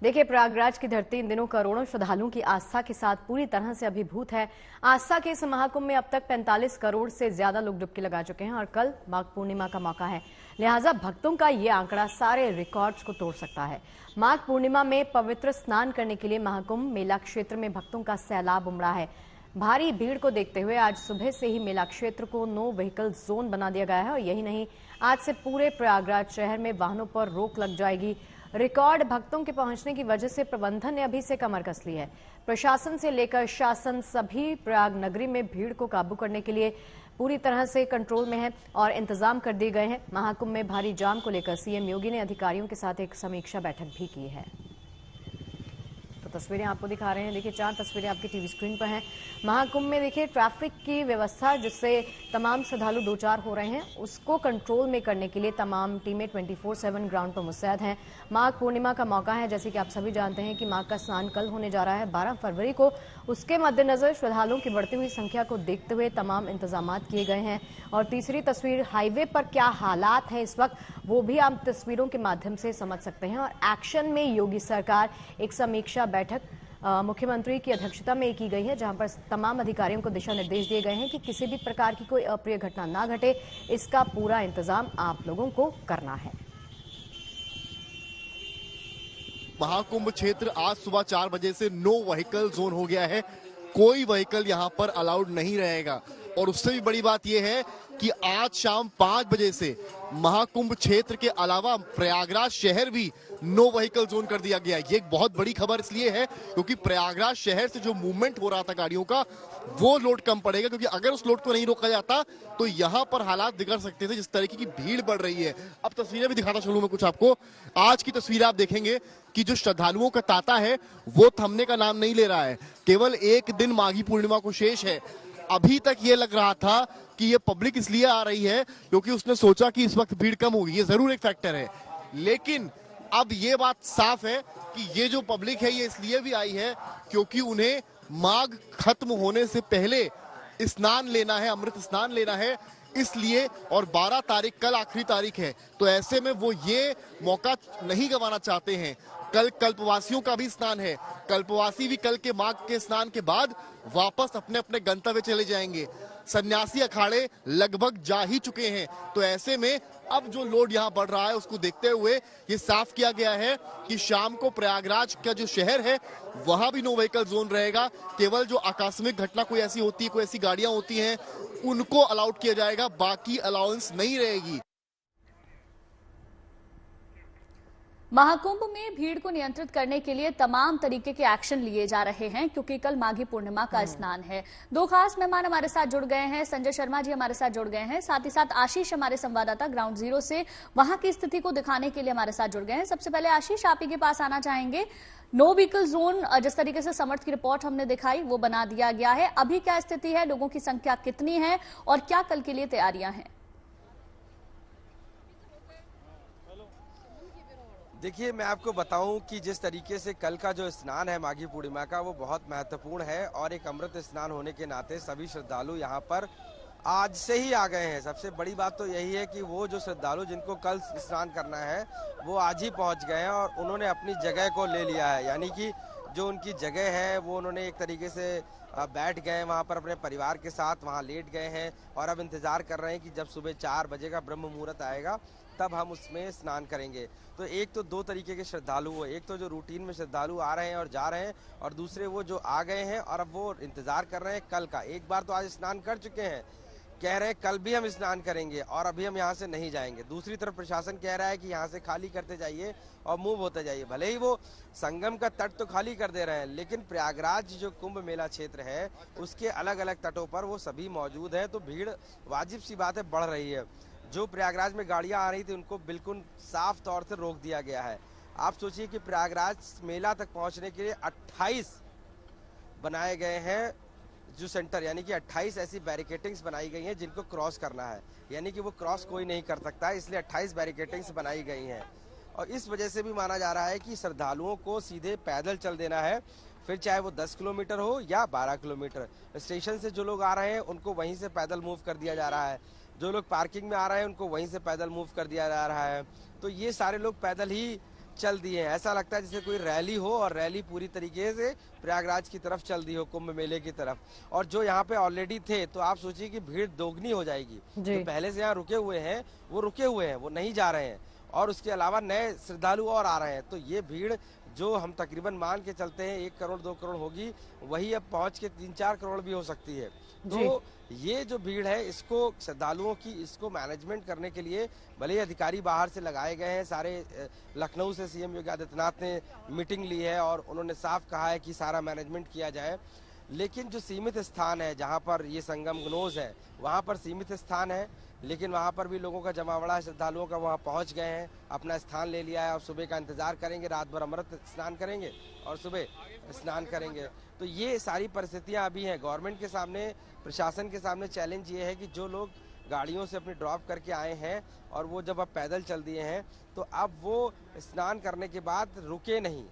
देखिए, प्रयागराज की धरती इन दिनों करोड़ों श्रद्धालुओं की आस्था के साथ पूरी तरह से अभिभूत है। आस्था के इस महाकुंभ में अब तक 45 करोड़ से ज्यादा लोग डुबकी लगा चुके हैं और कल माघ पूर्णिमा का मौका है। लिहाजा भक्तों का ये आंकड़ा सारे रिकॉर्ड्स को तोड़ सकता है। माघ पूर्णिमा में पवित्र स्नान करने के लिए महाकुंभ मेला क्षेत्र में भक्तों का सैलाब उमड़ा है। भारी भीड़ को देखते हुए आज सुबह से ही मेला क्षेत्र को नो व्हीकल जोन बना दिया गया है और यही नहीं, आज से पूरे प्रयागराज शहर में वाहनों पर रोक लग जाएगी। रिकॉर्ड भक्तों के पहुंचने की वजह से प्रबंधन ने अभी से कमर कस ली है। प्रशासन से लेकर शासन सभी प्रयाग नगरी में भीड़ को काबू करने के लिए पूरी तरह से कंट्रोल में है और इंतजाम कर दिए गए हैं। महाकुंभ में भारी जाम को लेकर सीएम योगी ने अधिकारियों के साथ एक समीक्षा बैठक भी की है। तो तस्वीरें आपको दिखा रहे हैं। देखिए, 4 तस्वीरें आपकी टीवी स्क्रीन पर हैं। महाकुंभ में देखिए ट्रैफिक की व्यवस्था जिससे तमाम श्रद्धालु दो चार हो रहे हैं, उसको कंट्रोल में करने के लिए तमाम टीमें 24/7 ग्राउंड पर मुस्तैद हैं। माघ पूर्णिमा का मौका है, जैसे कि आप सभी जानते हैं कि माघ का स्नान कल होने जा रहा है 12 फरवरी को। उसके मद्देनजर श्रद्धालुओं की बढ़ती हुई संख्या को देखते हुए तमाम इंतजाम किए गए हैं। और तीसरी तस्वीर, हाईवे पर क्या हालात है इस वक्त, वो भी आप तस्वीरों के माध्यम से समझ सकते हैं। और एक्शन में योगी सरकार एक समीक्षा बैठक मुख्यमंत्री की अध्यक्षता में की गई है, जहां पर तमाम अधिकारियों को दिशा निर्देश दिए गए हैं कि किसी भी प्रकार की कोई अप्रिय घटना ना घटे, इसका पूरा इंतजाम आप लोगों को करना है। महाकुंभ क्षेत्र आज सुबह 4 बजे से नो व्हीकल जोन हो गया है। कोई व्हीकल यहां पर अलाउड नहीं रहेगा। और उससे भी बड़ी बात यह है कि आज शाम 5 बजे से महाकुंभ क्षेत्र के अलावा प्रयागराज शहर भी नो व्हीकल जोन कर दिया गया। ये एक बहुत बड़ी खबर इसलिए है क्योंकि प्रयागराज शहर से जो मूवमेंट हो रहा था गाड़ियों का, वो लोड कम पड़ेगा, क्योंकि अगर उस लोड को नहीं रोका जाता तो यहाँ पर हालात बिगड़ सकते थे। जिस तरीके की भीड़ बढ़ रही है, अब तस्वीरें भी दिखाता चलूं मैं कुछ आपको। आज की तस्वीरें आप देखेंगे कि जो श्रद्धालुओं का तांता है वो थमने का नाम नहीं ले रहा है। केवल एक दिन माघी पूर्णिमा को शेष है। अभी तक ये लग रहा था कि ये पब्लिक इसलिए आ रही है क्योंकि उसने सोचा कि इस वक्त भीड़ कम होगी, ये जरूर एक फैक्टर है। लेकिन अब ये बात साफ है कि ये जो पब्लिक है ये इसलिए भी आई है क्योंकि उन्हें माघ खत्म होने से पहले स्नान लेना है, अमृत स्नान लेना है, इसलिए। और 12 तारीख कल आखिरी तारीख है, तो ऐसे में वो ये मौका नहीं गंवाना चाहते हैं। कल कल्पवासियों का भी स्नान है। कल्पवासी भी कल के माघ के स्नान के बाद वापस अपने अपने गंतव्य चले जाएंगे। सन्यासी अखाड़े लगभग जा ही चुके हैं। तो ऐसे में अब जो लोड यहाँ बढ़ रहा है उसको देखते हुए ये साफ किया गया है कि शाम को प्रयागराज का जो शहर है वहां भी नो व्हीकल जोन रहेगा। केवल जो आकस्मिक घटना कोई ऐसी होती है, कोई ऐसी गाड़ियां होती हैं, उनको अलाउड किया जाएगा, बाकी अलाउंस नहीं रहेगी। महाकुंभ में भीड़ को नियंत्रित करने के लिए तमाम तरीके के एक्शन लिए जा रहे हैं क्योंकि कल माघी पूर्णिमा का स्नान है। 2 खास मेहमान हमारे साथ जुड़ गए हैं। संजय शर्मा जी हमारे साथ जुड़ गए हैं, साथ ही साथ आशीष हमारे संवाददाता ग्राउंड जीरो से वहां की स्थिति को दिखाने के लिए हमारे साथ जुड़ गए हैं। सबसे पहले आशीष, आप ही के पास आना चाहेंगे। नो व्हीकल जोन जिस तरीके से समर्थ की रिपोर्ट हमने दिखाई वो बना दिया गया है, अभी क्या स्थिति है, लोगों की संख्या कितनी है और क्या कल के लिए तैयारियां हैं? देखिए, मैं आपको बताऊं कि जिस तरीके से कल का जो स्नान है माघी पूर्णिमा का, वो बहुत महत्वपूर्ण है और एक अमृत स्नान होने के नाते सभी श्रद्धालु यहां पर आज से ही आ गए हैं। सबसे बड़ी बात तो यही है कि वो जो श्रद्धालु जिनको कल स्नान करना है वो आज ही पहुंच गए हैं और उन्होंने अपनी जगह को ले लिया है। यानी कि जो उनकी जगह है वो उन्होंने एक तरीके से बैठ गए वहाँ पर अपने परिवार के साथ, वहाँ लेट गए हैं और अब इंतजार कर रहे हैं कि जब सुबह 4 बजे का ब्रह्म मुहूर्त आएगा तब हम उसमें स्नान करेंगे। तो एक तो 2 तरीके के श्रद्धालु हो, एक तो जो रूटीन में श्रद्धालु आ रहे हैं और जा रहे हैं, और दूसरे वो जो आ गए हैं और अब वो इंतजार कर रहे हैं कल का। एक बार तो आज स्नान कर चुके हैं, कह रहे हैं कल भी हम स्नान करेंगे और अभी हम यहाँ से नहीं जाएंगे। दूसरी तरफ प्रशासन कह रहा है कि यहाँ से खाली करते जाइए और मूव होते जाइए। भले ही वो संगम का तट तो खाली कर दे रहे हैं, लेकिन प्रयागराज जो कुंभ मेला क्षेत्र है उसके अलग अलग तटों पर वो सभी मौजूद हैं। तो भीड़ वाजिब सी बात है बढ़ रही है। जो प्रयागराज में गाड़ियां आ रही थी उनको बिल्कुल साफ तौर से रोक दिया गया है। आप सोचिए कि प्रयागराज मेला तक पहुंचने के लिए 28 बनाए गए हैं जो सेंटर, यानी कि 28 ऐसी बैरिकेटिंग्स बनाई गई हैं जिनको क्रॉस करना है, यानी कि वो क्रॉस कोई नहीं कर सकता है, इसलिए 28 बैरिकेटिंग्स बनाई गई हैं। और इस वजह से भी माना जा रहा है कि श्रद्धालुओं को सीधे पैदल चल देना है, फिर चाहे वो 10 किलोमीटर हो या 12 किलोमीटर। स्टेशन से जो लोग आ रहे हैं उनको वहीं से पैदल मूव कर दिया जा रहा है, जो लोग पार्किंग में आ रहे हैं उनको वहीं से पैदल मूव कर दिया जा रहा है। तो ये सारे लोग पैदल ही चल दिए हैं। ऐसा लगता है जैसे कोई रैली हो और रैली पूरी तरीके से प्रयागराज की तरफ चल दी हो, कुंभ मेले की तरफ। और जो यहाँ पे ऑलरेडी थे तो आप सोचिए कि भीड़ दोगुनी हो जाएगी। जो पहले से यहाँ रुके हुए हैं वो रुके हुए हैं, वो नहीं जा रहे हैं, और उसके अलावा नए श्रद्धालु और आ रहे हैं। तो ये भीड़ जो हम तकरीबन मान के चलते हैं 1 करोड़ 2 करोड़ होगी, वही अब पहुंच के 3-4 करोड़ भी हो सकती है। तो ये जो भीड़ है, इसको श्रद्धालुओं की इसको मैनेजमेंट करने के लिए भले ही अधिकारी बाहर से लगाए गए हैं सारे। लखनऊ से सीएम योगी आदित्यनाथ ने मीटिंग ली है और उन्होंने साफ कहा है कि सारा मैनेजमेंट किया जाए, लेकिन जो सीमित स्थान है जहां पर ये संगम गनोज है, वहां पर सीमित स्थान है, लेकिन वहां पर भी लोगों का जमावड़ा है, श्रद्धालुओं का वहां पहुंच गए हैं, अपना स्थान ले लिया है और सुबह का इंतजार करेंगे, रात भर अमृत स्नान करेंगे और सुबह स्नान करेंगे। तो ये सारी परिस्थितियां अभी हैं। गवर्नमेंट के सामने, प्रशासन के सामने चैलेंज ये है कि जो लोग गाड़ियों से अपनी ड्रॉप करके आए हैं और वो जब अब पैदल चल दिए हैं, तो अब वो स्नान करने के बाद रुके नहीं,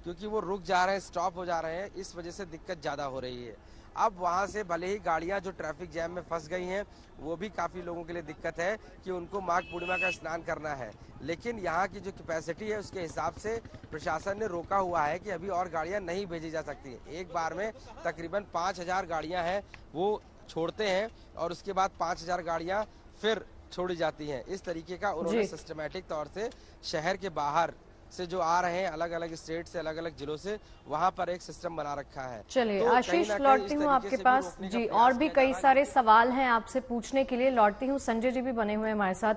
क्योंकि वो रुक जा रहे हैं, स्टॉप हो जा रहे हैं, इस वजह से दिक्कत ज़्यादा हो रही है। अब वहाँ से भले ही गाड़ियाँ जो ट्रैफिक जैम में फंस गई हैं, वो भी काफ़ी लोगों के लिए दिक्कत है कि उनको माघ पूर्णिमा का स्नान करना है, लेकिन यहाँ की जो कैपेसिटी है उसके हिसाब से प्रशासन ने रोका हुआ है कि अभी और गाड़ियाँ नहीं भेजी जा सकती। एक बार में तकरीबन 5000 गाड़ियाँ हैं वो छोड़ते हैं और उसके बाद 5000 गाड़ियाँ फिर छोड़ी जाती हैं। इस तरीके का उन्होंने सिस्टमैटिक तौर से शहर के बाहर से जो आ रहे हैं, अलग अलग स्टेट से, अलग अलग जिलों से, वहां पर एक सिस्टम बना रखा है। चलिए तो आशीष, लौटती हूँ आपके पास जी, और भी कई सारे सवाल हैं आपसे पूछने के लिए। लौटती हूँ, संजय जी भी बने हुए हैं हमारे साथ।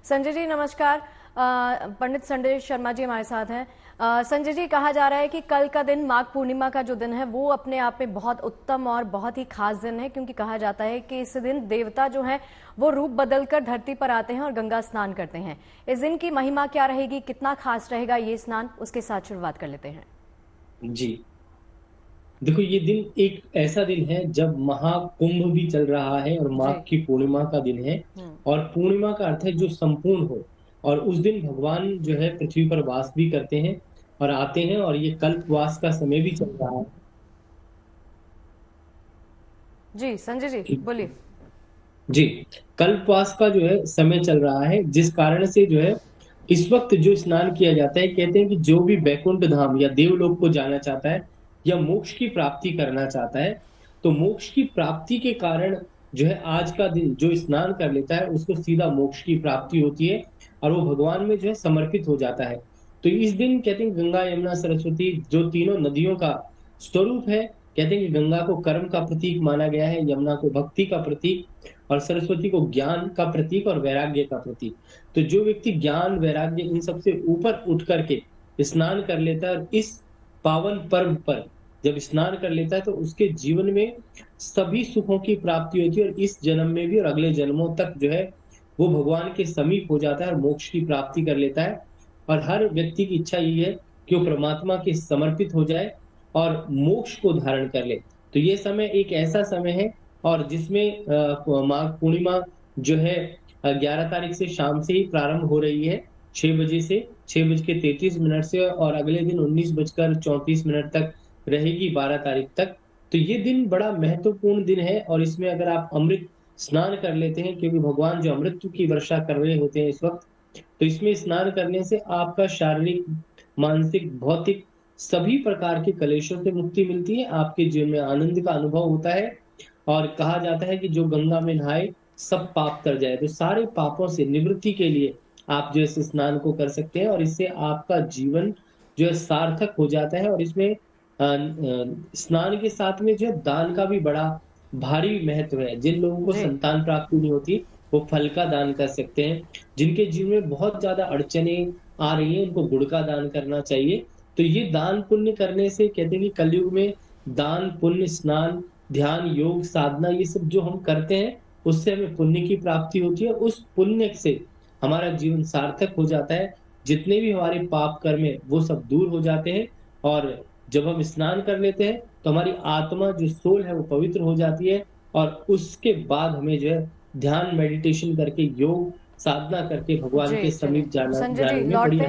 संजय जी नमस्कार। पंडित संजय शर्मा जी हमारे साथ हैं। संजय जी, कहा जा रहा है कि कल का दिन, माघ पूर्णिमा का जो दिन है, वो अपने आप में बहुत उत्तम और बहुत ही खास दिन है, क्योंकि कहा जाता है कि इस दिन देवता जो है वो रूप बदलकर धरती पर आते हैं और गंगा स्नान करते हैं। इस दिन की महिमा क्या रहेगी, कितना खास रहेगा ये स्नान, उसके साथ शुरुआत कर लेते हैं। जी देखो, ये दिन एक ऐसा दिन है जब महाकुंभ भी चल रहा है और माघ की पूर्णिमा का दिन है। और पूर्णिमा का अर्थ है जो संपूर्ण हो, और उस दिन भगवान जो है पृथ्वी पर वास भी करते हैं और आते हैं, और ये कल्पवास का समय भी चल रहा है। जी संजय जी बोलिए। जी, कल्पवास का जो है समय चल रहा है, जिस कारण से जो है इस वक्त जो स्नान किया जाता है, कहते हैं कि जो भी बैकुंठ धाम या देवलोक को जाना चाहता है या मोक्ष की प्राप्ति करना चाहता है, तो मोक्ष की प्राप्ति के कारण जो है आज का दिन जो स्नान कर लेता है उसको सीधा मोक्ष की प्राप्ति होती है और वो भगवान में जो है समर्पित हो जाता है। तो इस दिन कहते हैं गंगा यमुना सरस्वती जो तीनों नदियों का स्वरूप है, कहते हैं कि गंगा को कर्म का प्रतीक माना गया है, यमुना को भक्ति का प्रतीक और सरस्वती को ज्ञान का प्रतीक और वैराग्य का प्रतीक। तो जो व्यक्ति ज्ञान, वैराग्य इन सबसे ऊपर उठ करके स्नान कर लेता है और इस पावन पर्व पर जब स्नान कर लेता है तो उसके जीवन में सभी सुखों की प्राप्ति होती है और इस जन्म में भी और अगले जन्मों तक जो है वो भगवान के समीप हो जाता है और मोक्ष की प्राप्ति कर लेता है। और हर व्यक्ति की इच्छा यही है कि वो परमात्मा के समर्पित हो जाए और मोक्ष को धारण कर ले। तो ये समय एक ऐसा समय है और जिसमें माघ पूर्णिमा जो है 11 तारीख से शाम से ही प्रारंभ हो रही है, 6 बजे से 6:33 से, और अगले दिन 19:34 तक रहेगी 12 तारीख तक। तो ये दिन बड़ा महत्वपूर्ण दिन है और इसमें अगर आप अमृत स्नान कर लेते हैं, क्योंकि भगवान जो अमृत की वर्षा कर रहे होते हैं इस वक्त, तो इसमें स्नान करने से आपका शारीरिक, मानसिक, भौतिक सभी प्रकार के कलेशों से मुक्ति मिलती है, आपके जीवन में आनंद का अनुभव होता है। और कहा जाता है कि जो गंगा में नहाए सब पाप तर जाए। तो सारे पापों से निवृत्ति के लिए आप जो है स्नान को कर सकते हैं और इससे आपका जीवन जो है सार्थक हो जाता है। और इसमें स्नान के साथ में जो है दान का भी बड़ा भारी महत्व है। जिन लोगों को संतान प्राप्ति नहीं होती वो फल का दान कर सकते हैं, जिनके जीवन में बहुत ज्यादा अड़चने आ रही है उनको गुड़ का दान करना चाहिए। तो ये दान पुण्य करने से कहते हैं कि कलयुग में दान, पुण्य, स्नान, ध्यान, योग, साधना, ये सब जो हम करते हैं उससे हमें पुण्य की प्राप्ति होती है। उस पुण्य से हमारा जीवन सार्थक हो जाता है, जितने भी हमारे पाप कर्म है वो सब दूर हो जाते हैं। और जब हम स्नान कर लेते हैं तो हमारी आत्मा जो सोल है वो पवित्र हो जाती है और उसके बाद हमें जो है ध्यान, मेडिटेशन करके, योग, साधना करके भगवान के समीप जाना। संजय जी लौटते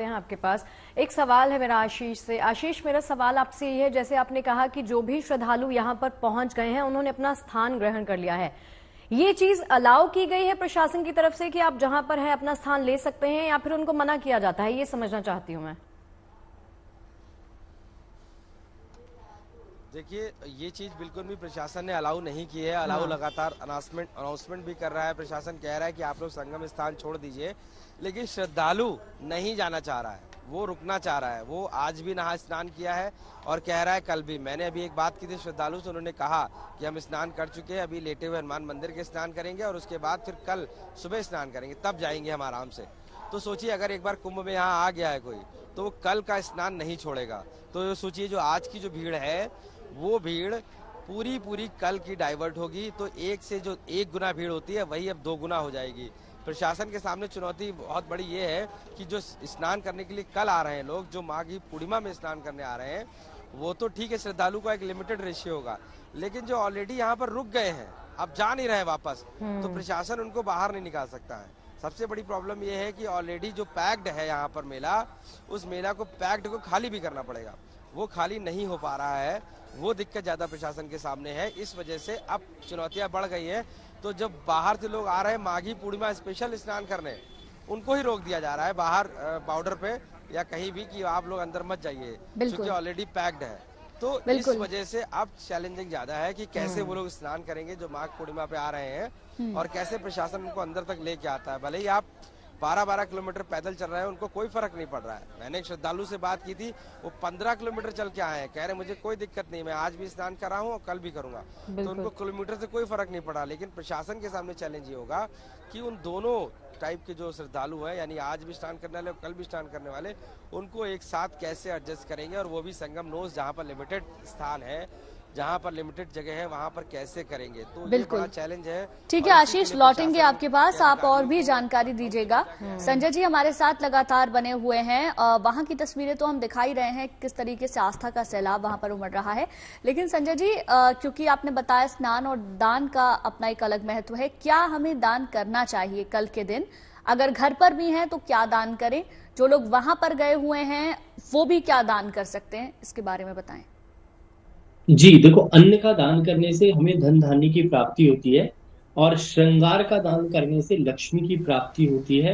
हैं आपके पास। एक सवाल है मेरा आशीष से। आशीष, मेरा सवाल आपसे ये है, जैसे आपने कहा कि जो भी श्रद्धालु यहाँ पर पहुंच गए हैं उन्होंने अपना स्थान ग्रहण कर लिया है, ये चीज अलाउ की गई है प्रशासन की तरफ से कि आप जहां पर हैं अपना स्थान ले सकते हैं, या फिर उनको मना किया जाता है, ये समझना चाहती हूं मैं। देखिए, ये चीज बिल्कुल भी प्रशासन ने अलाउ नहीं की है। अलाउ लगातार अनाउंसमेंट भी कर रहा है। प्रशासन कह रहा है कि आप लोग संगम स्थान छोड़ दीजिए, लेकिन श्रद्धालु नहीं जाना चाह रहा है, वो रुकना चाह रहा है। वो आज भी नहा स्नान किया है और कह रहा है कल भी। मैंने अभी एक बात की थी श्रद्धालु से, उन्होंने कहा कि हम स्नान कर चुके हैं, अभी लेटे हुए हनुमान मंदिर के स्नान करेंगे और उसके बाद फिर कल सुबह स्नान करेंगे, तब जाएंगे हम आराम से। तो सोचिए, अगर एक बार कुंभ में यहाँ आ गया है कोई, तो वो कल का स्नान नहीं छोड़ेगा। तो सोचिए, जो आज की जो भीड़ है वो भीड़ पूरी कल की डाइवर्ट होगी। तो एक से जो 1 गुना भीड़ होती है वही अब 2 गुना हो जाएगी। प्रशासन के सामने चुनौती बहुत बड़ी ये है कि जो स्नान करने के लिए कल आ रहे हैं लोग, जो माघी पूर्णिमा में स्नान करने आ रहे हैं, वो तो ठीक है, श्रद्धालु का एक लिमिटेड रेशियो होगा, लेकिन जो ऑलरेडी यहाँ पर रुक गए हैं, अब जा नहीं रहे वापस, तो प्रशासन उनको बाहर नहीं निकाल सकता है। सबसे बड़ी प्रॉब्लम ये है कि ऑलरेडी जो पैक्ड है यहाँ पर मेला, उस मेला को पैक्ड को खाली भी करना पड़ेगा। वो खाली नहीं हो पा रहा है, वो दिक्कत ज्यादा प्रशासन के सामने है। इस वजह से अब चुनौतियां बढ़ गई है। तो जब बाहर से लोग आ रहे हैं माघी पूर्णिमा स्पेशल स्नान करने, उनको ही रोक दिया जा रहा है बाहर बॉर्डर पे या कहीं भी कि आप लोग अंदर मत जाइए, क्योंकि ऑलरेडी पैक्ड है। तो इस वजह से अब चैलेंजिंग ज्यादा है कि कैसे वो लोग स्नान करेंगे जो माघ पूर्णिमा पे आ रहे हैं, और कैसे प्रशासन उनको अंदर तक लेके आता है। भले ही आप 12-12 किलोमीटर पैदल चल रहे हैं, उनको कोई फर्क नहीं पड़ रहा है। मैंने एक श्रद्धालु से बात की थी, वो 15 किलोमीटर चल के आए हैं, कह रहे मुझे कोई दिक्कत नहीं, मैं आज भी स्नान कर रहा हूँ और कल भी करूंगा। तो उनको किलोमीटर से कोई फर्क नहीं पड़ा। लेकिन प्रशासन के सामने चैलेंज ये होगा कि उन दोनों टाइप के जो श्रद्धालु हैं, यानी आज भी स्नान करने वाले और कल भी स्नान करने वाले, उनको एक साथ कैसे एडजस्ट करेंगे, और वो भी संगम नोस जहाँ पर लिमिटेड स्थान है, जहाँ पर लिमिटेड जगह है, वहाँ पर कैसे करेंगे। तो ये बड़ा चैलेंज है। ठीक है आशीष, लौटेंगे आपके पास, आप और भी जानकारी दीजिएगा। संजय जी हमारे साथ लगातार बने हुए हैं, वहाँ की तस्वीरें तो हम दिखाई रहे हैं किस तरीके से आस्था का सैलाब वहाँ पर उमड़ रहा है। लेकिन संजय जी, क्योंकि आपने बताया स्नान और दान का अपना एक अलग महत्व है, क्या हमें दान करना चाहिए कल के दिन? अगर घर पर भी हैं तो क्या दान करें? जो लोग वहां पर गए हुए हैं वो भी क्या दान कर सकते हैं, इसके बारे में बताएं। जी देखो, अन्न का दान करने से हमें धन धान्य की प्राप्ति होती है, और श्रृंगार का दान करने से लक्ष्मी की प्राप्ति होती है।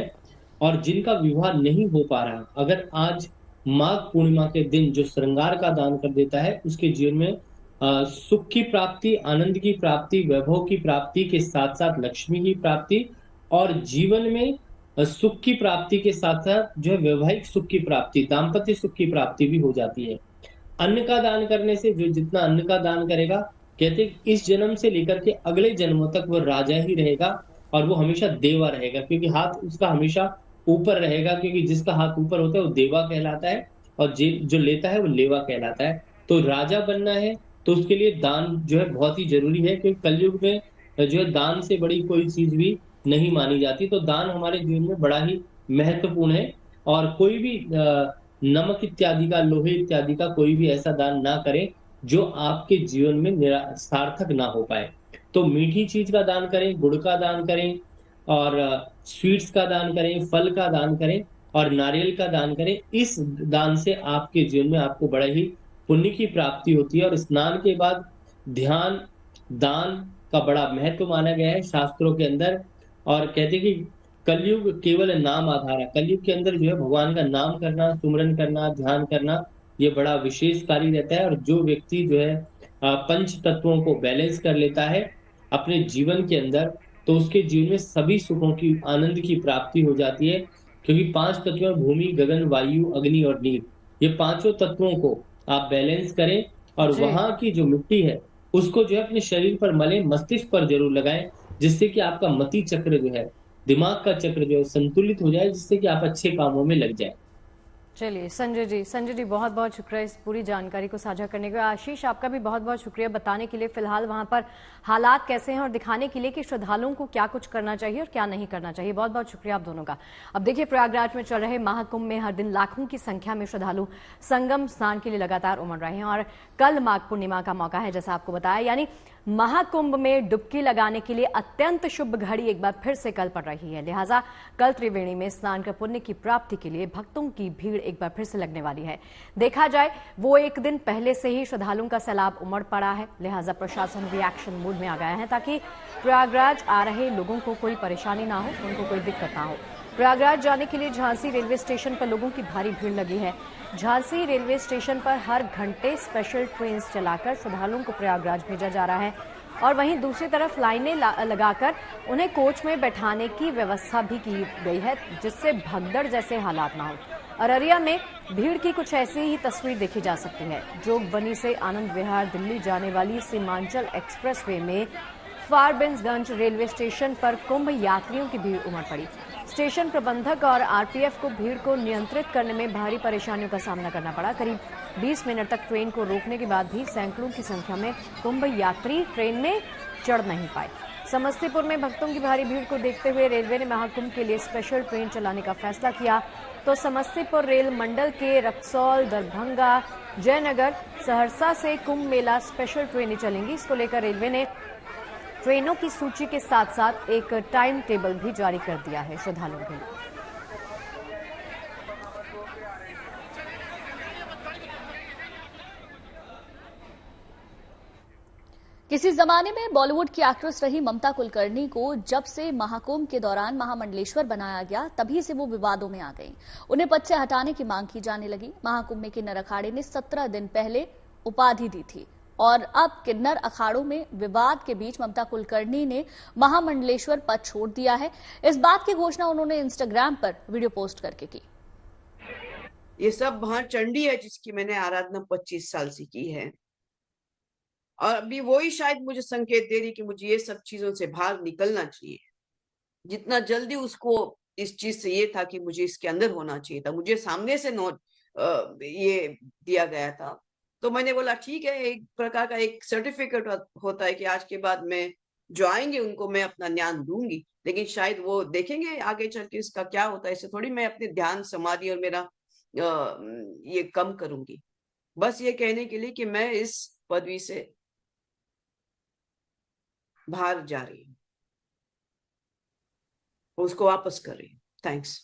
और जिनका विवाह नहीं हो पा रहा, अगर आज माघ पूर्णिमा के दिन जो श्रृंगार का दान कर देता है, उसके जीवन में सुख की प्राप्ति, आनंद की प्राप्ति, वैभव की प्राप्ति के साथ साथ लक्ष्मी की प्राप्ति, और जीवन में सुख की प्राप्ति के साथ साथ जो है वैवाहिक सुख की प्राप्ति, दाम्पत्य सुख की प्राप्ति भी हो जाती है। अन्न का दान करने से, जो जितना अन्न का दान करेगा, कहते इस जन्म से लेकर के अगले जन्मों तक वो राजा ही रहेगा, और वो हमेशा देवा रहेगा, क्योंकि हाथ उसका हमेशा ऊपर रहेगा, क्योंकि जिसका हाथ ऊपर होता है वो देवा कहलाता है, और जो लेता है वो लेवा कहलाता है। तो राजा बनना है तो उसके लिए दान जो है बहुत ही जरूरी है, क्योंकि कलयुग में जो है दान से बड़ी कोई चीज भी नहीं मानी जाती। तो दान हमारे जीवन में बड़ा ही महत्वपूर्ण है, और कोई भी नमक इत्यादि का, लोहे इत्यादि का कोई भी ऐसा दान ना करें जो आपके जीवन में सार्थक ना हो पाए। तो मीठी चीज का दान करें, गुड़ का दान करें, और स्वीट्स का दान करें, फल का दान करें, और नारियल का दान करें। इस दान से आपके जीवन में आपको बड़ा ही पुण्य की प्राप्ति होती है। और स्नान के बाद ध्यान, दान का बड़ा महत्व माना गया है शास्त्रों के अंदर, और कहते हैं कि कलयुग केवल नाम आधार है। कलयुग के अंदर जो है भगवान का नाम करना, सुमरन करना, ध्यान करना, ये बड़ा विशेष कार्य रहता है। और जो व्यक्ति जो है पंच तत्वों को बैलेंस कर लेता है अपने जीवन के अंदर, तो उसके जीवन में सभी सुखों की, आनंद की प्राप्ति हो जाती है। क्योंकि 5 तत्व हैं, भूमि, गगन, वायु, अग्नि और नीर। ये 5 तत्वों को आप बैलेंस करें, और वहां की जो मिट्टी है उसको जो है अपने शरीर पर मलें, मस्तिष्क पर जरूर लगाएं, जिससे कि आपका मति चक्र जो है, दिमाग का चक्र जो है संतुलित हो जाए, जिससे कि आप अच्छे कामों में लग जाए। चलिए संजय जी बहुत बहुत शुक्रिया इस पूरी जानकारी को साझा करने के लिए। आशीष, आपका भी बहुत बहुत शुक्रिया बताने के लिए फिलहाल वहां पर हालात कैसे हैं और दिखाने के लिए कि श्रद्धालुओं को क्या कुछ करना चाहिए और क्या नहीं करना चाहिए। बहुत बहुत शुक्रिया आप दोनों का। अब देखिए, प्रयागराज में चल रहे महाकुंभ में हर दिन लाखों की संख्या में श्रद्धालु संगम स्नान के लिए लगातार उमड़ रहे हैं, और कल माघ पूर्णिमा का मौका है, जैसा आपको बताया, यानी महाकुंभ में डुबकी लगाने के लिए अत्यंत शुभ घड़ी एक बार फिर से कल पड़ रही है। लिहाजा कल त्रिवेणी में स्नान कर पुण्य की प्राप्ति के लिए भक्तों की भीड़ एक बार फिर से लगने वाली है। देखा जाए वो एक दिन पहले से ही श्रद्धालुओं का सैलाब उमड़ पड़ा है। लिहाजा प्रशासन रिएक्शन मोड में आ गया है ताकि प्रयागराज आ रहे लोगों को कोई परेशानी ना हो, उनको कोई दिक्कत ना हो। प्रयागराज जाने के लिए झांसी रेलवे स्टेशन पर लोगों की भारी भीड़ लगी है। झांसी रेलवे स्टेशन पर हर घंटे स्पेशल ट्रेन चलाकर श्रद्धालुओं को प्रयागराज भेजा जा रहा है और वहीं दूसरी तरफ लाइनें लगाकर उन्हें कोच में बैठाने की व्यवस्था भी की गई है, जिससे भगदड़ जैसे हालात ना हो। अररिया में भीड़ की कुछ ऐसी ही तस्वीर देखी जा सकती है। जोगबनी से आनंद विहार दिल्ली जाने वाली सीमांचल एक्सप्रेसवे में फारबिसगंज रेलवे स्टेशन पर कुंभ यात्रियों की भीड़ उमड़ पड़ी। स्टेशन प्रबंधक और आरपीएफ को भीड़ को नियंत्रित करने में भारी परेशानियों का सामना करना पड़ा। करीब 20 मिनट तक ट्रेन को रोकने के बाद भी सैकड़ों की संख्या में कुंभ यात्री ट्रेन में चढ़ नहीं पाए। समस्तीपुर में भक्तों की भारी भीड़ को देखते हुए रेलवे ने महाकुंभ के लिए स्पेशल ट्रेन चलाने का फैसला किया। तो समस्तीपुर रेल मंडल के रक्सौल, दरभंगा, जयनगर, सहरसा से कुंभ मेला स्पेशल ट्रेनें चलेंगी। इसको लेकर रेलवे ने ट्रेनों की सूची के साथ साथ एक टाइम टेबल भी जारी कर दिया है श्रद्धालुओं के लिए। किसी जमाने में बॉलीवुड की एक्ट्रेस रही ममता कुलकर्णी को जब से महाकुंभ के दौरान महामंडलेश्वर बनाया गया तभी से वो विवादों में आ गई। उन्हें पद से हटाने की मांग की जाने लगी। महाकुंभ में किन्नर अखाड़े ने 17 दिन पहले उपाधि दी थी और अब किन्नर अखाड़ों में विवाद के बीच ममता कुलकर्णी ने महामंडलेश्वर पद छोड़ दिया है। इस बात की घोषणा उन्होंने इंस्टाग्राम पर वीडियो पोस्ट करके की। ये सब महाचंडी है जिसकी मैंने आराधना 25 साल से की है और अभी वही शायद मुझे संकेत दे रही कि मुझे ये सब चीजों से बाहर निकलना चाहिए। जितना जल्दी उसको इस चीज से ये था कि मुझे इसके अंदर होना चाहिए था, मुझे सामने से नोट ये दिया गया था, तो मैंने बोला ठीक है, एक प्रकार का एक सर्टिफिकेट होता है कि आज के बाद में जो आएंगे उनको मैं अपना ज्ञान दूंगी, लेकिन शायद वो देखेंगे आगे चल के इसका क्या होता है। इससे थोड़ी मैं अपने ध्यान, समाधि और मेरा ये कम करूंगी। बस ये कहने के लिए कि मैं इस पदवी से बाहर जा रही हूँ, उसको वापस कर रही हूँ। थैंक्स।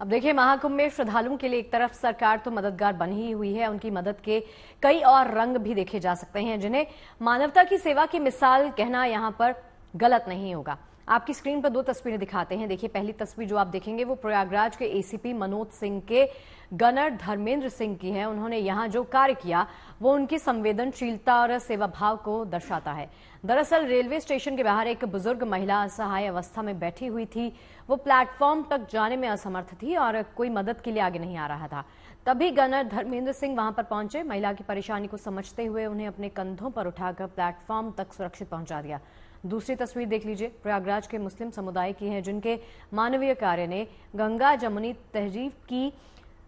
अब देखिए, महाकुंभ में श्रद्धालुओं के लिए एक तरफ सरकार तो मददगार बनी ही हुई है, उनकी मदद के कई और रंग भी देखे जा सकते हैं जिन्हें मानवता की सेवा की मिसाल कहना यहां पर गलत नहीं होगा। आपकी स्क्रीन पर 2 तस्वीरें दिखाते हैं। देखिए, पहली तस्वीर जो आप देखेंगे वो प्रयागराज के एसीपी मनोज सिंह के गनर धर्मेंद्र सिंह की है। उन्होंने यहां जो कार्य किया वो उनकी संवेदनशीलता और सेवा भाव को दर्शाता है। दरअसल रेलवे स्टेशन के बाहर एक बुजुर्ग महिला असहाय अवस्था में बैठी हुई थी। वो प्लेटफॉर्म तक जाने में असमर्थ थी और कोई मदद के लिए आगे नहीं आ रहा था। तभी गनर धर्मेंद्र सिंह वहां पर पहुंचे। महिला की परेशानी को समझते हुए उन्हें अपने कंधों पर उठाकर प्लेटफॉर्म तक सुरक्षित पहुंचा दिया। दूसरी तस्वीर देख लीजिए, प्रयागराज के मुस्लिम समुदाय की है जिनके मानवीय कार्य ने गंगा जमुनी तहजीब की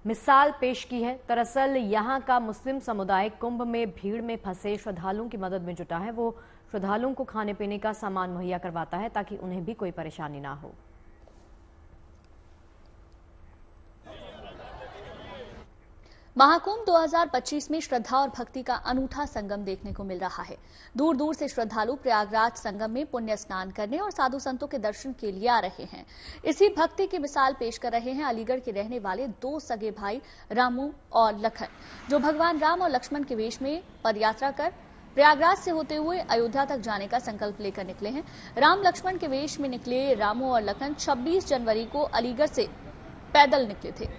मिसाल पेश की है। दरअसल यहाँ का मुस्लिम समुदाय कुंभ में भीड़ में फंसे श्रद्धालुओं की मदद में जुटा है। वो श्रद्धालुओं को खाने पीने का सामान मुहैया करवाता है ताकि उन्हें भी कोई परेशानी ना हो। महाकुंभ 2025 में श्रद्धा और भक्ति का अनूठा संगम देखने को मिल रहा है। दूर दूर से श्रद्धालु प्रयागराज संगम में पुण्य स्नान करने और साधु संतों के दर्शन के लिए आ रहे हैं। इसी भक्ति की मिसाल पेश कर रहे हैं अलीगढ़ के रहने वाले 2 सगे भाई रामू और लखन, जो भगवान राम और लक्ष्मण के वेश में पदयात्रा कर प्रयागराज से होते हुए अयोध्या तक जाने का संकल्प लेकर निकले हैं। राम लक्ष्मण के वेश में निकले रामू और लखन 26 जनवरी को अलीगढ़ से पैदल निकले थे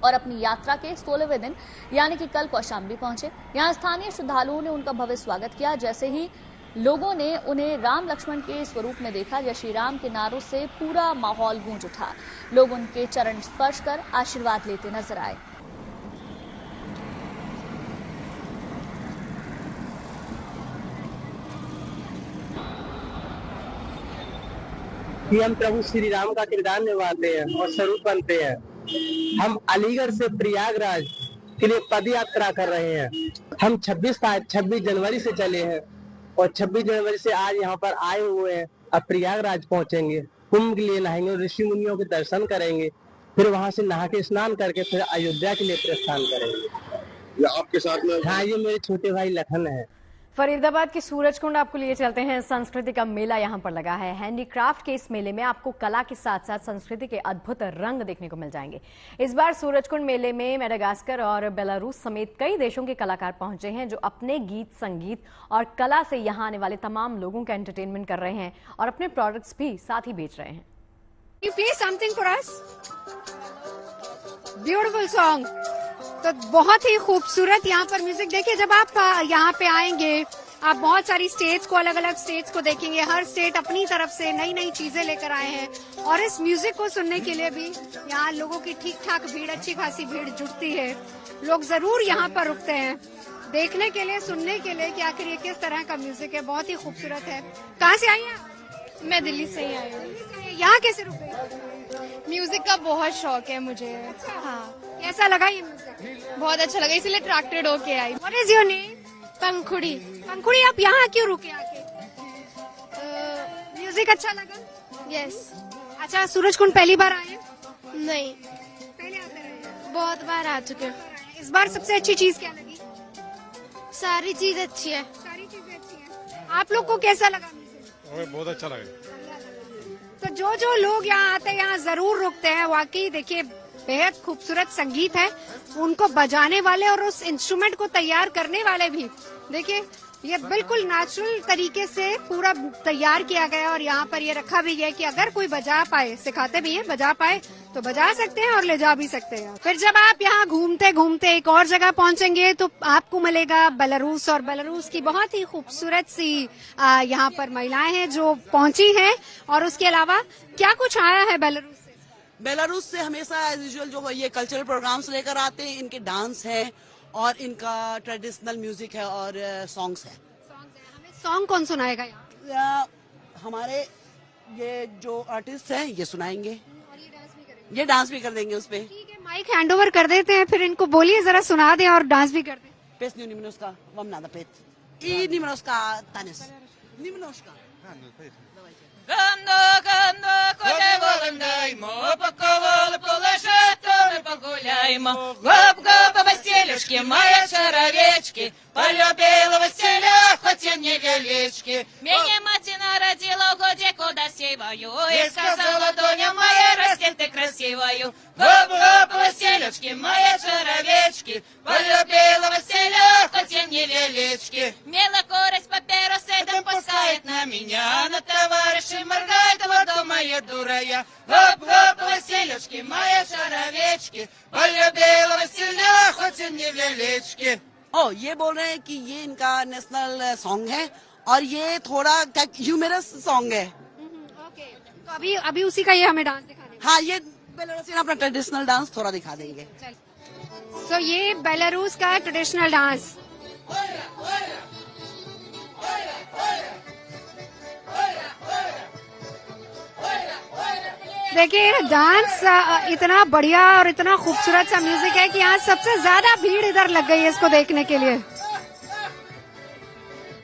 और अपनी यात्रा के 16वें दिन यानी कि कल कौशाम्बी पहुंचे। यहां स्थानीय श्रद्धालुओं ने उनका भव्य स्वागत किया। जैसे ही लोगों ने उन्हें राम लक्ष्मण के स्वरूप में देखा, जय श्री राम के नारों से पूरा माहौल गूंज उठा। लोग उनके चरण स्पर्श कर आशीर्वाद लेते नजर आए। कि हम प्रभु श्री राम का किरदार निभाते हैं और स्वरूप बनते हैं। हम अलीगढ़ से प्रयागराज के लिए पद यात्रा कर रहे हैं। हम 26 जनवरी से चले हैं और 26 जनवरी से आज यहाँ पर आए हुए हैं। अब प्रयागराज पहुंचेंगे, कुंभ के लिए नहाएंगे, ऋषि मुनियों के दर्शन करेंगे, फिर वहां से नहा के स्नान करके फिर अयोध्या के लिए प्रस्थान करेंगे। ये आपके साथ में? हाँ, ये मेरे छोटे भाई लखन है। फरीदाबाद के सूरजकुंड आपको लिए चलते हैं। संस्कृति का मेला यहां पर लगा है। हैंडीक्राफ्ट के इस मेले में आपको कला के साथ साथ संस्कृति के अद्भुत रंग देखने को मिल जाएंगे। इस बार सूरजकुंड मेले में मेडागास्कर और बेलारूस समेत कई देशों के कलाकार पहुंचे हैं, जो अपने गीत, संगीत और कला से यहां आने वाले तमाम लोगों का एंटरटेनमेंट कर रहे हैं और अपने प्रोडक्ट्स भी साथ ही बेच रहे हैं। You play something for us? Beautiful song. तो बहुत ही खूबसूरत यहाँ पर म्यूजिक। देखिए, जब आप यहाँ पे आएंगे, आप बहुत सारी स्टेट्स को, अलग अलग स्टेट्स को देखेंगे। हर स्टेट अपनी तरफ से नई नई चीजें लेकर आए हैं और इस म्यूजिक को सुनने के लिए भी यहाँ लोगों की ठीक ठाक भीड़, अच्छी खासी भीड़ जुटती है। लोग जरूर यहाँ पर रुकते हैं देखने के लिए, सुनने के लिए कि आखिर ये किस तरह का म्यूजिक है। बहुत ही खूबसूरत है। कहाँ से आई हैं आप? मैं दिल्ली से ही आई हूँ। यहाँ कैसे रुके? म्यूजिक का बहुत शौक है मुझे। हाँ, कैसा लगा ये म्यूजिक? बहुत अच्छा लगा, इसीलिए अट्रैक्टेड होके आई। What is your name? पंखुड़ी। पंखुड़ी, आप यहाँ क्यों रुके आके? म्यूजिक अच्छा लगा? यस। अच्छा, सूरजकुंड पहली बार आए? नहीं, पहले आते रहे? बहुत बार आ चुके हैं। इस बार सबसे अच्छी चीज क्या लगी? सारी चीज अच्छी है। सारी चीजें अच्छी हैं। आप लोग को कैसा लगा म्यूजिक? हमें बहुत अच्छा लगा। तो जो लोग यहाँ आते हैं, यहाँ जरूर रुकते हैं। वाकई देखिए, बेहद खूबसूरत संगीत है। उनको बजाने वाले और उस इंस्ट्रूमेंट को तैयार करने वाले भी, देखिए, ये बिल्कुल नेचुरल तरीके से पूरा तैयार किया गया और यहाँ पर ये रखा भी गया कि अगर कोई बजा पाए, सिखाते भी हैं, बजा पाए तो बजा सकते हैं और ले जा भी सकते हैं। फिर जब आप यहाँ घूमते घूमते एक और जगह पहुंचेंगे तो आपको मिलेगा बेलारूस, और बेलारूस की बहुत ही खूबसूरत सी यहाँ पर महिलाएं हैं जो पहुंची हैं। और उसके अलावा क्या कुछ आया है बेलारूस से? बेलारूस से हमेशा एज यूजुअल जो ये कल्चरल प्रोग्राम्स लेकर आते हैं। इनके डांस है और इनका ट्रेडिशनल म्यूजिक है और सॉन्ग्स है। हमें सॉन्ग कौन सुनाएगा यहाँ? हमारे ये जो आर्टिस्ट हैं ये सुनाएंगे, ये डांस भी कर देंगे उस पे। ठीक है, माइक हैंड ओवर कर देते हैं, फिर इनको बोलिए जरा सुना दें और डांस भी कर दें। पेस न्यू निमनोस्का वमनादा पेट ई निमनोस्का तानिस निमनोस्का Гандо, коли волендаймо, поковали полежати, ми погуляємо. Гоп-гоп, Василюшки, мои чаровечки, полюбила Василя, хоть и невелички. Меня мать народила в годику до сивою, и сказала, Дуня моя, растет ты красивою. Гоп-гоп, Василюшки, мои чаровечки, полюбила Василя, хоть и невелички. Мила куриц папиросы, да пускает на меня, на товарища моргает, вот дома я дура я. Гоп-гоп, Василюшки, мои чаровечки, полюбила Василя, хоть и невелички. ये बोल रहे हैं कि ये इनका नेशनल सॉन्ग है और ये थोड़ा ह्यूमरस सॉन्ग है। ओके, तो अभी उसी का ये हमें डांस दिखाने। हाँ, ये बेलारूसियन अपना ट्रेडिशनल डांस थोड़ा दिखा देंगे। तो ये बेलारूस का ट्रेडिशनल डांस। देखिए, डांस इतना बढ़िया और इतना खूबसूरत सा म्यूजिक है कि यहाँ सबसे ज्यादा भीड़ इधर लग गई है इसको देखने के लिए।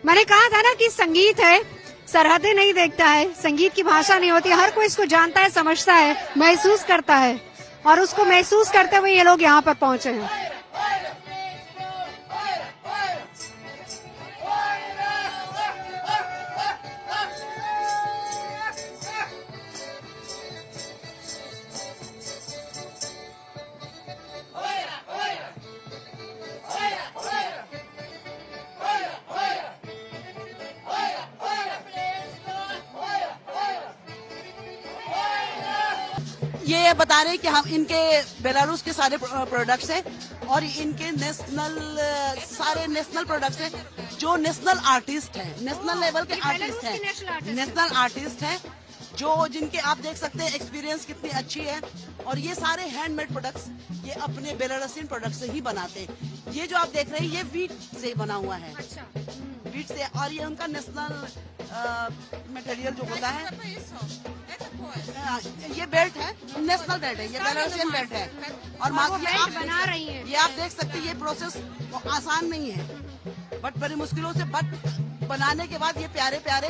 मैंने कहा था ना कि संगीत है, सरहदें नहीं देखता है, संगीत की भाषा नहीं होती, हर कोई इसको जानता है, समझता है, महसूस करता है, और उसको महसूस करते हुए ये लोग यहाँ पर पहुंचे हैं। ये बता रहे हैं कि हम इनके बेलारूस के सारे प्रोडक्ट्स हैं और इनके सारे नेशनल प्रोडक्ट्स हैं, जो नेशनल आर्टिस्ट हैं, नेशनल लेवल के आर्टिस्ट हैं, नेशनल आर्टिस्ट हैं, जो जिनके आप देख सकते हैं एक्सपीरियंस कितनी अच्छी है। और ये सारे हैंडमेड प्रोडक्ट्स ये अपने बेलारूसियन प्रोडक्ट से ही बनाते हैं। ये जो आप देख रहे हैं ये वीट से बना हुआ है। अच्छा। वीट से, और ये उनका नेशनल मटेरियल जो होता है, ये बेल्ट है, नेशनल बेल्ट है, ये बेलारूसियन बेल्ट है। और ये आप बना रही हैं, ये आप देख सकते हैं, ये प्रोसेस आसान नहीं है, बट बड़ी मुश्किलों से, बट बनाने के बाद ये प्यारे प्यारे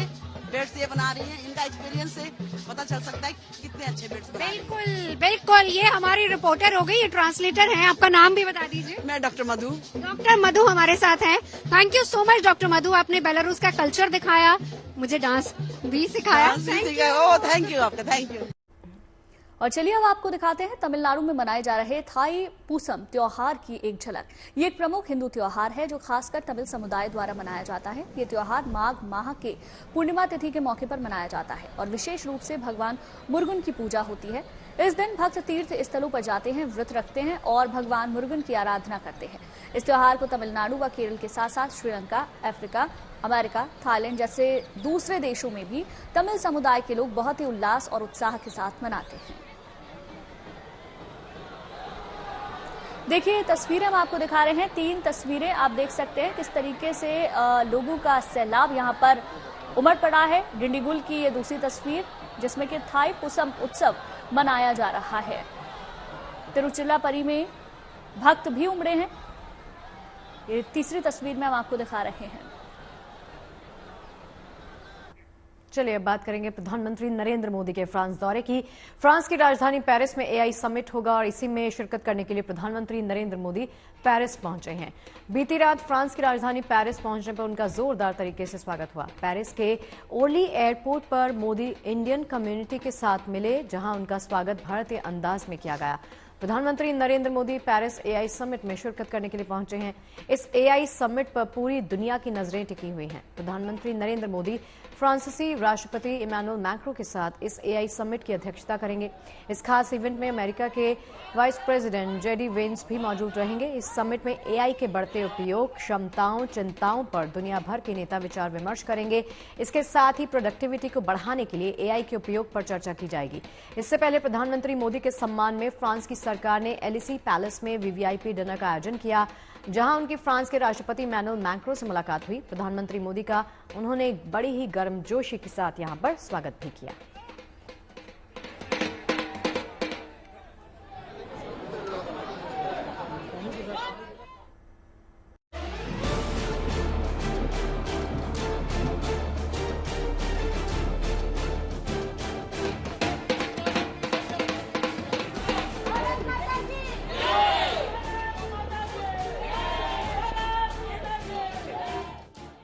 बेड्स ये बना रही हैं, इनका एक्सपीरियंस से पता चल सकता है कितने अच्छे बेड्स बना रही हैं। बिल्कुल बिल्कुल, ये हमारी रिपोर्टर हो गई, ये ट्रांसलेटर हैं। आपका नाम भी बता दीजिए। मैं डॉक्टर मधु। डॉक्टर मधु हमारे साथ हैं। Thank you so much doctor Madhu, आपने बेलारूस का कल्चर दिखाया, मुझे डांस भी सिखाया। थैंक यू आपका, थैंक यू। और चलिए अब आपको दिखाते हैं तमिलनाडु में मनाए जा रहे थाई पूसम त्योहार की एक झलक। ये एक प्रमुख हिंदू त्योहार है जो खासकर तमिल समुदाय द्वारा मनाया जाता है। ये त्योहार माघ माह के पूर्णिमा तिथि के मौके पर मनाया जाता है और विशेष रूप से भगवान मुरुगन की पूजा होती है। इस दिन भक्त तीर्थ स्थलों पर जाते हैं, व्रत रखते हैं और भगवान मुरुगन की आराधना करते हैं। इस त्योहार को तमिलनाडु व केरल के साथ साथ श्रीलंका, अफ्रीका, अमेरिका, थाईलैंड जैसे दूसरे देशों में भी तमिल समुदाय के लोग बहुत ही उल्लास और उत्साह के साथ मनाते हैं। देखिए तस्वीरें हम आपको दिखा रहे हैं, 3 तस्वीरें आप देख सकते हैं किस तरीके से लोगों का सैलाब यहाँ पर उमड़ पड़ा है। डिंडीगुल की ये दूसरी तस्वीर जिसमें कि थाई पूसम उत्सव मनाया जा रहा है। तिरुचिरापल्ली में भक्त भी उमड़े हैं। ये तीसरी तस्वीर में हम आपको दिखा रहे हैं। चलिए अब बात करेंगे प्रधानमंत्री नरेंद्र मोदी के फ्रांस दौरे की। फ्रांस की राजधानी पेरिस में एआई समिट होगा और इसी में शिरकत करने के लिए प्रधानमंत्री नरेंद्र मोदी पेरिस पहुंचे हैं। बीती रात फ्रांस की राजधानी पेरिस पहुंचने पर उनका जोरदार तरीके से स्वागत हुआ। पेरिस के ओर्ली एयरपोर्ट पर मोदी इंडियन कम्युनिटी के साथ मिले, जहां उनका स्वागत भारतीय अंदाज में किया गया। प्रधानमंत्री Narendra Modi Paris AI summit में शिरकत करने के लिए पहुंचे हैं। इस एआई समिट पर पूरी दुनिया की नजरें टिकी हुई हैं। प्रधानमंत्री नरेंद्र मोदी फ्रांसीसी राष्ट्रपति इमैनुअल मैक्रों के साथ इस एआई समिट की अध्यक्षता करेंगे। इस खास इवेंट में अमेरिका के वाइस प्रेसिडेंट जेडी वेंस भी मौजूद रहेंगे। इस समिट में एआई के बढ़ते उपयोग, क्षमताओं, चिंताओं पर दुनिया भर के नेता विचार विमर्श करेंगे। इसके साथ ही प्रोडक्टिविटी को बढ़ाने के लिए एआई के उपयोग पर चर्चा की जाएगी। इससे पहले प्रधानमंत्री मोदी के सम्मान में फ्रांस की सरकार ने एलिसी पैलेस में वीवीआईपी डिनर का आयोजन किया, जहां उनकी फ्रांस के राष्ट्रपति इमैनुअल मैक्रों से मुलाकात हुई। प्रधानमंत्री मोदी का उन्होंने बड़ी ही गर्मजोशी के साथ यहां पर स्वागत भी किया।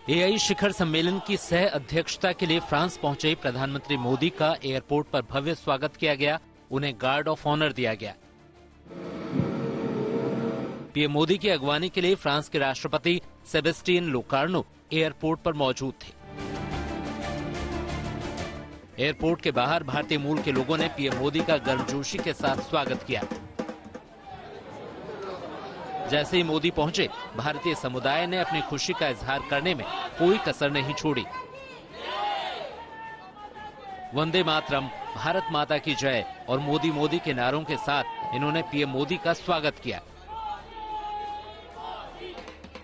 एआई शिखर सम्मेलन की सह अध्यक्षता के लिए फ्रांस पहुंचे प्रधानमंत्री मोदी का एयरपोर्ट पर भव्य स्वागत किया गया। उन्हें गार्ड ऑफ ऑनर दिया गया। पीएम मोदी की अगवानी के लिए फ्रांस के राष्ट्रपति सेबेस्टियन लोकार्नो एयरपोर्ट पर मौजूद थे। एयरपोर्ट के बाहर भारतीय मूल के लोगों ने पीएम मोदी का गर्मजोशी के साथ स्वागत किया। जैसे ही मोदी पहुंचे, भारतीय समुदाय ने अपनी खुशी का इजहार करने में कोई कसर नहीं छोड़ी। वंदे मातरम, भारत माता की जय और मोदी मोदी के नारों के साथ इन्होंने पीएम मोदी का स्वागत किया।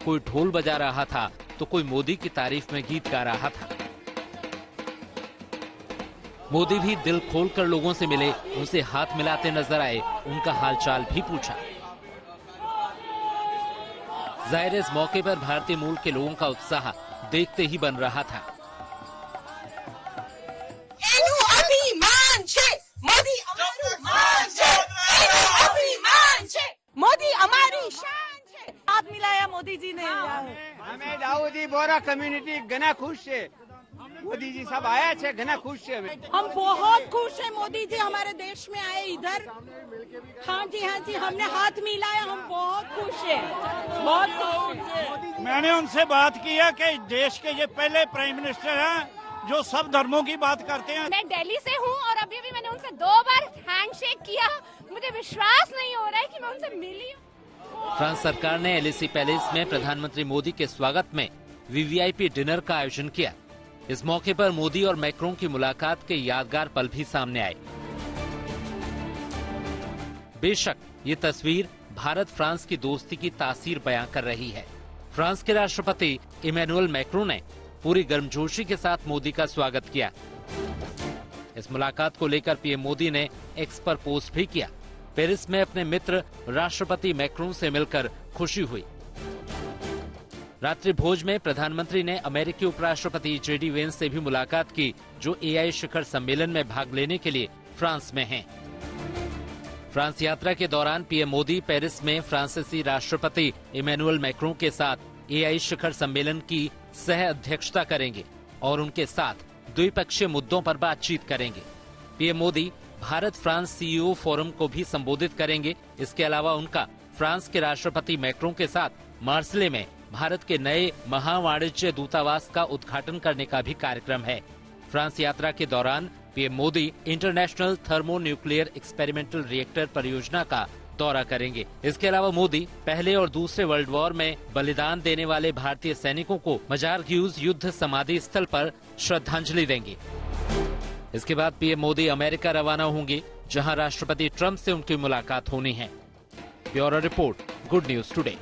कोई ढोल बजा रहा था तो कोई मोदी की तारीफ में गीत गा रहा था। मोदी भी दिल खोलकर लोगों से मिले, उनसे हाथ मिलाते नजर आए, उनका हालचाल भी पूछा। जाहिर इस मौके पर भारतीय मूल के लोगों का उत्साह देखते ही बन रहा था। मोदी हमारी शान है। हाथ मिलाया मोदी जी ने। हमें दाऊदी बोरा कम्युनिटी घना खुश है। मोदी जी सब आया है, घना खुश है। हम बहुत खुश है, मोदी जी हमारे देश में आए इधर। हाँ जी, हमने हाथ मिलाया, हम बहुत खुश है, बहुत खुश है। मैंने उनसे बात किया कि देश के ये पहले प्राइम मिनिस्टर हैं जो सब धर्मों की बात करते हैं। मैं दिल्ली से हूँ और अभी भी मैंने उनसे 2 बार हैंडशेक किया। मुझे विश्वास नहीं हो रहा है कि मैं उनसे मिली हूँ। फ्रांस सरकार ने एलिसी पैलेस में प्रधानमंत्री मोदी के स्वागत में वीवीआईपी डिनर का आयोजन किया। इस मौके पर मोदी और मैक्रों की मुलाकात के यादगार पल भी सामने आए। बेशक ये तस्वीर भारत फ्रांस की दोस्ती की तासीर बयां कर रही है। फ्रांस के राष्ट्रपति इमैनुअल मैक्रों ने पूरी गर्मजोशी के साथ मोदी का स्वागत किया। इस मुलाकात को लेकर पीएम मोदी ने एक्स पर पोस्ट भी किया। पेरिस में अपने मित्र राष्ट्रपति मैक्रों से मिलकर खुशी हुई। रात्रि भोज में प्रधानमंत्री ने अमेरिकी उपराष्ट्रपति जेडी वेंस से भी मुलाकात की, जो एआई शिखर सम्मेलन में भाग लेने के लिए फ्रांस में हैं। फ्रांस यात्रा के दौरान पीएम मोदी पेरिस में फ्रांसीसी राष्ट्रपति इमैनुअल मैक्रों के साथ एआई शिखर सम्मेलन की सह अध्यक्षता करेंगे और उनके साथ द्विपक्षीय मुद्दों पर बातचीत करेंगे। PM Modi Bharat France CEO forum को भी संबोधित करेंगे। इसके अलावा उनका फ्रांस के राष्ट्रपति मैक्रों के साथ मार्सेले में भारत के नए महावाणिज्य दूतावास का उद्घाटन करने का भी कार्यक्रम है। फ्रांस यात्रा के दौरान PM Modi international thermonuclear experimental reactor परियोजना का दौरा करेंगे। इसके अलावा मोदी पहले और दूसरे वर्ल्ड वॉर में बलिदान देने वाले भारतीय सैनिकों को मजार ह्यूज युद्ध समाधि स्थल पर श्रद्धांजलि देंगे। इसके बाद पीएम मोदी अमेरिका रवाना होंगे, जहां राष्ट्रपति ट्रंप से उनकी मुलाकात होनी है। Bureau report, good news today.